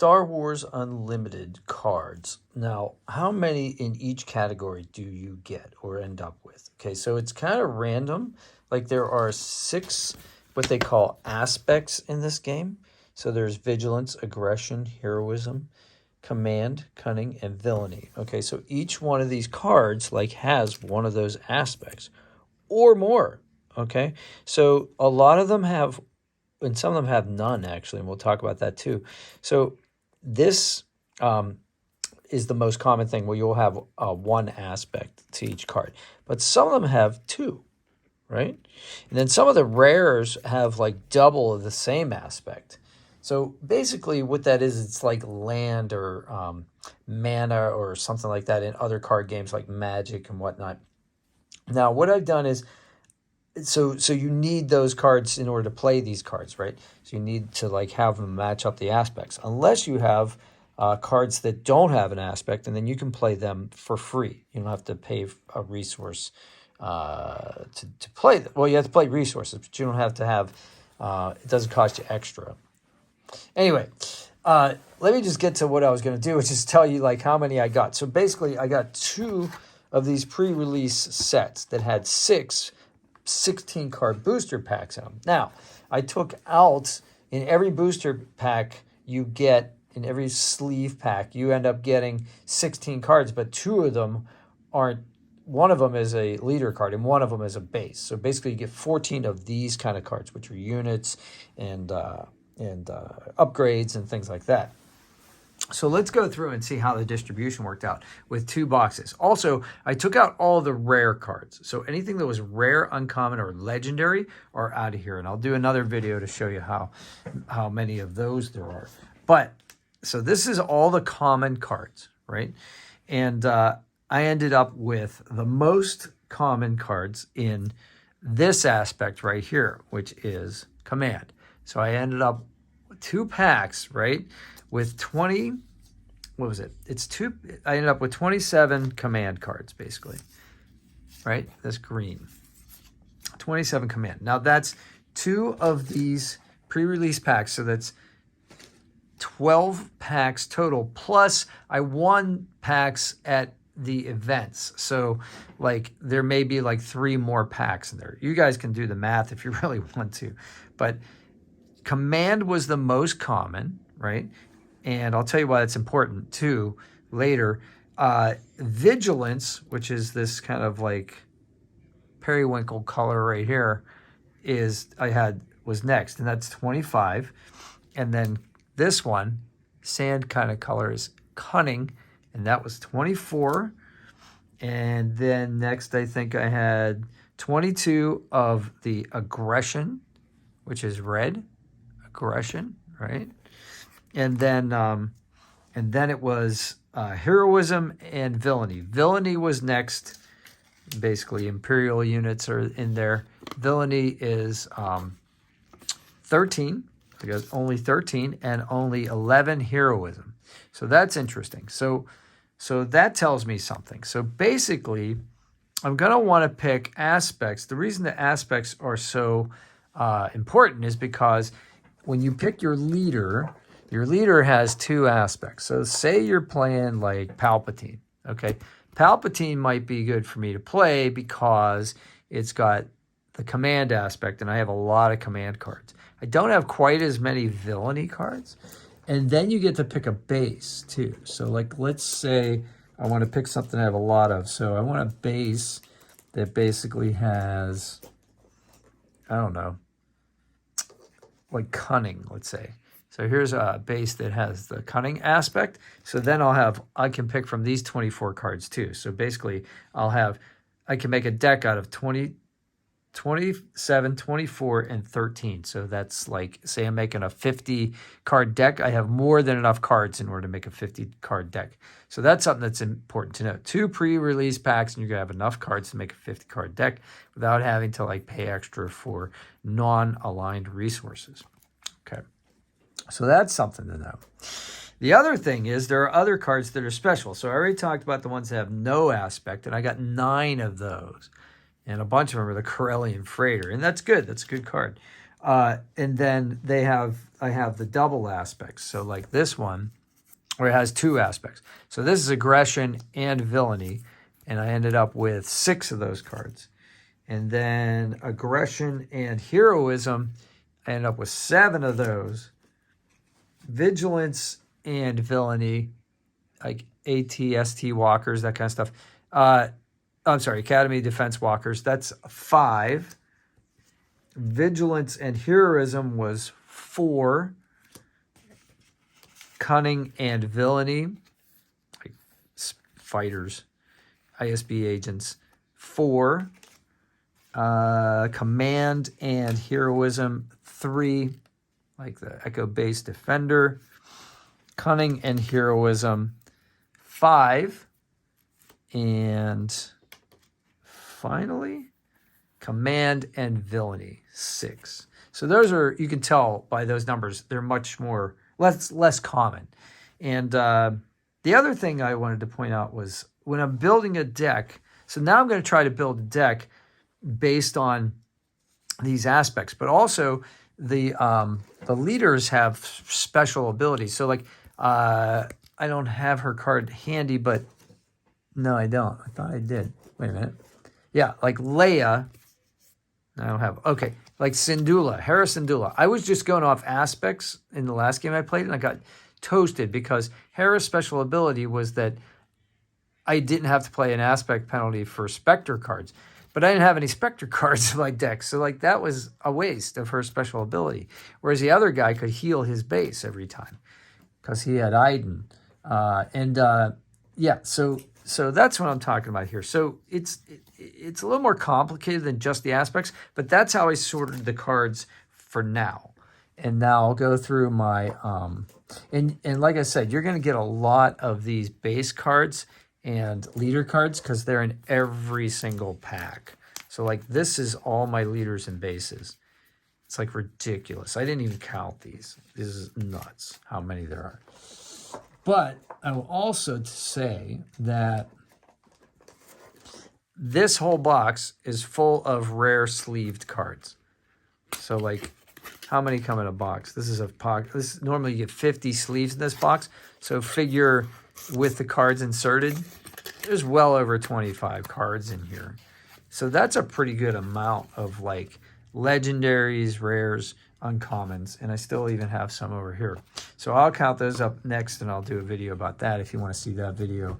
Star Wars Unlimited cards. Now, how many in each category do you get or end up with? Okay, so it's kind of random. Like there are 6 what they call aspects in this game. So there's vigilance, aggression, heroism, command, cunning, and villainy. Okay, so each one of these cards like has one of those aspects or more. Okay, so a lot of them have, and some of them have none actually, and we'll talk about that too. So this is the most common thing where you'll have one aspect to each card, but some of them have 2, right? And then some of the rares have like double of the same aspect. So basically what that is, it's like land or mana or something like that in other card games like Magic and whatnot. Now what I've done is, so you need those cards in order to play these cards, right? So you need to like have them match up the aspects, unless you have cards that don't have an aspect, and then you can play them for free. You don't have to pay a resource to play them. Well, you have to play resources, but you don't have to have, it doesn't cost you extra. Anyway, let me just get to what I was going to do, which is tell you like how many I got. So basically I got 2 of these pre-release sets that had 6 16-card booster packs in them. Now, I took out, in every booster pack you get, in every sleeve pack, you end up getting 16 cards, but 2 of them aren't, one of them is a leader card and one of them is a base. So basically you get 14 of these kind of cards, which are units and upgrades and things like that. So let's go through and see how the distribution worked out with 2 boxes. Also, I took out all the rare cards. So anything that was rare, uncommon, or legendary are out of here. And I'll do another video to show you how many of those there are. But, so this is all the common cards, right? And I ended up with the most common cards in this aspect right here, which is command. So I ended up with 2 packs, right? With 20, what was it? I ended up with 27 command cards, basically, right? This green, 27 command. Now that's 2 of these pre-release packs. So that's 12 packs total. Plus I won packs at the events. So like there may be like 3 more packs in there. You guys can do the math if you really want to, but command was the most common, right? And I'll tell you why that's important too later. Vigilance, which is this kind of like periwinkle color right here, was next, and that's 25. And then this one, sand kind of color, is cunning, and that was 24. And then next I think I had 22 of the aggression, which is red. Aggression, right? And then it was heroism and villainy. Villainy was next. Basically, imperial units are in there. Villainy is 13, because only 13, and only 11 heroism. So that's interesting. So that tells me something. So basically, I'm going to want to pick aspects. The reason the aspects are so important is because when you pick your leader has 2 aspects. So say you're playing like Palpatine, okay? Palpatine might be good for me to play because it's got the command aspect, and I have a lot of command cards. I don't have quite as many villainy cards. And then you get to pick a base too. So like, let's say I want to pick something I have a lot of. So I want a base that basically has, I don't know, like cunning, let's say. So here's a base that has the cunning aspect. So then I can pick from these 24 cards too. So basically I can make a deck out of 20, 27, 24, and 13. So that's like, say I'm making a 50 card deck. I have more than enough cards in order to make a 50 card deck. So that's something that's important to know. 2 pre-release packs, and you're gonna have enough cards to make a 50 card deck without having to like pay extra for non-aligned resources. Okay, so that's something to know. The other thing is there are other cards that are special. So I already talked about the ones that have no aspect, and I got 9 of those. And a bunch of them are the Corellian Freighter. And that's good. That's a good card. And then I have the double aspects. So like this one, where it has 2 aspects. So this is aggression and villainy, and I ended up with 6 of those cards. And then aggression and heroism, I ended up with 7 of those. Vigilance and villainy, like ATST walkers, that kind of stuff. I'm sorry, Academy Defense walkers, that's 5. Vigilance and heroism was 4. Cunning and villainy, like fighters, ISB agents, 4. Command and heroism, 3, like the Echo Base Defender. Cunning and heroism, 5. And finally, command and villainy, 6. So those are, you can tell by those numbers, they're much more, less common. And the other thing I wanted to point out was when I'm building a deck, so now I'm going to try to build a deck based on these aspects, but also the leaders have special abilities. So like, I don't have her card handy, but no, I don't. I thought I did. Wait a minute. Yeah, like Leia. I don't have. Okay, like Syndulla, Hera Syndulla. I was just going off aspects in the last game I played, and I got toasted because Hera's special ability was that I didn't have to play an aspect penalty for Spectre cards, but I didn't have any Spectre cards in my deck, so like that was a waste of her special ability. Whereas the other guy could heal his base every time because he had Iden, yeah. So that's what I'm talking about here. So it's a little more complicated than just the aspects, but that's how I sorted the cards for now. And now I'll go through my and like I said, you're going to get a lot of these base cards and leader cards because they're in every single pack. So like this is all my leaders and bases. It's like ridiculous. I didn't even count these. This is nuts how many there are. But I will also say that this whole box is full of rare sleeved cards. So like, how many come in a box? This is a box. This normally you get 50 sleeves in this box. So figure with the cards inserted, there's well over 25 cards in here. So that's a pretty good amount of like legendaries, rares, uncommons, and I still even have some over here. So I'll count those up next, and I'll do a video about that. If you want to see that video,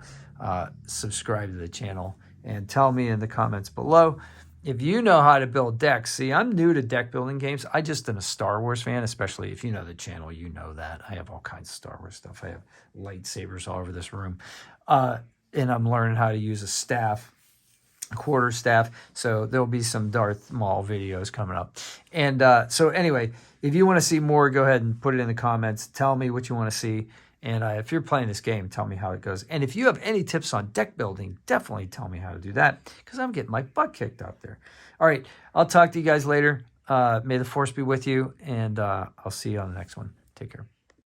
subscribe to the channel and tell me in the comments below if you know how to build decks. See, I'm new to deck building games. I just am a Star Wars fan, especially if you know the channel, you know that. I have all kinds of Star Wars stuff. I have lightsabers all over this room. And I'm learning how to use a staff, quarter staff, so there'll be some Darth Maul videos coming up. And so anyway, if you want to see more, go ahead and put it in the comments. Tell me what you want to see, and if you're playing this game, tell me how it goes. And if you have any tips on deck building, definitely tell me how to do that, because I'm getting my butt kicked out there. All right, I'll talk to you guys later. May the Force be with you, and I'll see you on the next one. Take care.